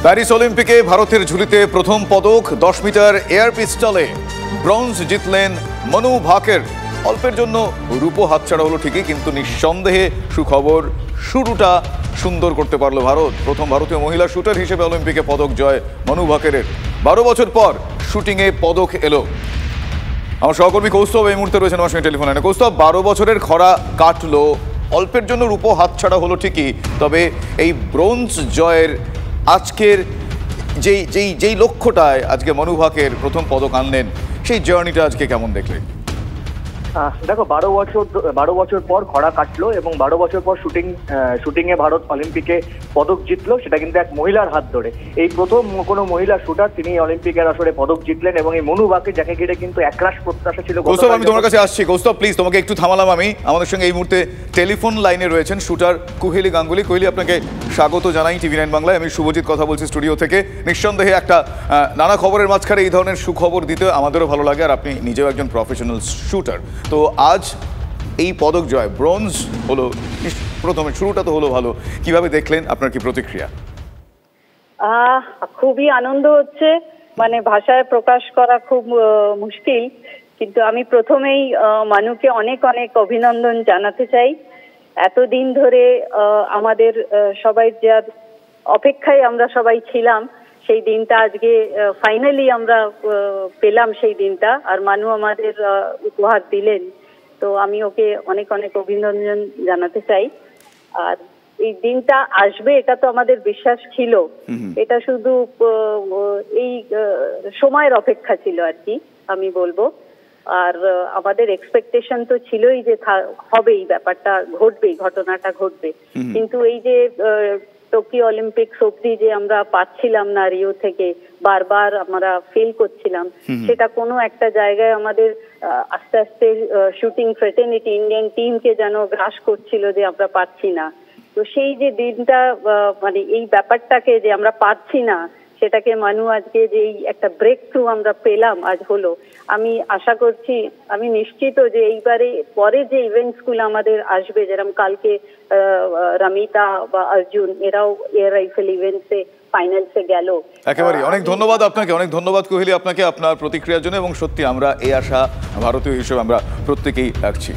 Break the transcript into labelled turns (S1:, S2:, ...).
S1: Paris অলিম্পিকে ভারতের ঝুলিতে প্রথম পদক 10 মিটার এয়ার পিস্তলে ব্রোঞ্জ জিতলেন মনু ভাকের। অল্পের জন্য রূপো হাতছাড়া হলো ঠিকই, কিন্তু নিঃসন্দেহে সুখবর, শুরুটা সুন্দর করতে পারলো ভারত। প্রথম ভারতীয় মহিলা শুটার হিসেবে অলিম্পিকে পদক জয় মনু ভাকেরের। 12 বছর পর শুটিংয়ে পদক এলো। আমার সহকর্মী কৌস্তব এই মুহূর্তে রয়েছেন আমার সঙ্গে টেলিফোন লাইনে। কৌস্তব, 12 বছরের খরা কাটলো, অল্পের জন্য রূপো হাতছাড়া হলো ঠিকই, তবে এই ব্রোঞ্জ জয়ের আজকের যেই লক্ষ্যটায় আজকে মনু ভাকের প্রথম পদক আনলেন, সেই জার্নিটা আজকে কেমন দেখলেন?
S2: দেখো, 12 বছর পর খরা কাটলো এবং 12 বছর পর শুটিংয়ে ভারত অলিম্পিকে পদক জিতলো, সেটা কিন্তু এক মহিলার হাত ধরে। এই প্রথম কোনো মহিলা শুটার তিনি অলিম্পিকের আসরে পদক জিতলেন এবং এই মনু ভাকের যাকে ঘিরে কিন্তু একরাশ প্রত্যাশা ছিল।
S1: কৌস্তব, আমি তোমার কাছে আসছি। কৌস্তব প্লিজ, তোমাকে একটু থামালাম আমি। আমাদের সঙ্গে এই মুহূর্তে টেলিফোন লাইনে রয়েছেন শুটার কুহেলি গাঙ্গুলি। কোহলি, আপনাকে স্বাগত জানাই TV9 বাংলায়। আমি শুভজিৎ কথা বলছি স্টুডিও থেকে। নিঃসন্দেহে একটা নানা খবরের মাঝখানে এই ধরনের সুখবর দিতে আমাদেরও ভালো লাগে, আর আপনি নিজেও একজন প্রফেশনাল শুটার। তো আজ এই পদক জয়, ব্রোঞ্জ হলো, প্রথমে শুরুটা তো হলো ভালো, কিভাবে দেখলেন, আপনার কি প্রতিক্রিয়া?
S3: খুবই আনন্দ হচ্ছে, মানে ভাষায় প্রকাশ করা খুব মুশকিল। কিন্তু আমি প্রথমেই মানুকে অনেক অনেক অভিনন্দন জানাতে চাই। এতদিন ধরে আমাদের সবাই যার অপেক্ষায় আমরা সবাই ছিলাম, সেই দিনটা আজকে ফাইনালি আমরা পেলাম সেই দিনটা, আর মানু আমাদের উপহার দিলেন। তো আমি ওকে অনেক অনেক অভিনন্দন জানাতে চাই। আর এই দিনটা আসবে এটা তো আমাদের বিশ্বাস ছিল, এটা শুধু এই সময়ের অপেক্ষা ছিল আর কি, আমি বলবো। আর আমাদের এক্সপেকটেশন তো ছিলই যে হবেই, ব্যাপারটা ঘটবেই, ঘটনাটা ঘটবে। কিন্তু এই যে টোকিও অলিম্পিক্স অব্দি যে আমরা পাচ্ছিলাম না, রিও থেকে বারবার আমরা ফেল করছিলাম, সেটা কোনো একটা জায়গায় আমাদের আস্তে আস্তে শুটিং ফ্রেটার্নিটি ইন্ডিয়ান টিমকে যেন গ্রাস করছিল যে আমরা পাচ্ছি না। তো সেই যে দিনটা, মানে এই ব্যাপারটাকে যে আমরা পাচ্ছি না, সেটাকে মানু আজকে যে একটা ব্রেক থ্রু আমরা পেলাম আজ হলো, আমি আশা করছি, আমি নিশ্চিত যে এইবারে পরে যে ইভেন্টস গুলো আমাদের আসবে, যেরকম কালকে রামিতা বা অর্জুন এরাও এয়ার রাইফেল ইভেন্টসে ফাইনালসে গেল।
S1: একেবারে অনেক ধন্যবাদ আপনাকে, অনেক ধন্যবাদ কোহলি আপনাকে আপনার প্রতিক্রিয়ার জন্য। এবং সত্যি আমরা এই আশা ভারতীয় হিসেবে আমরা প্রত্যেকেই রাখছি।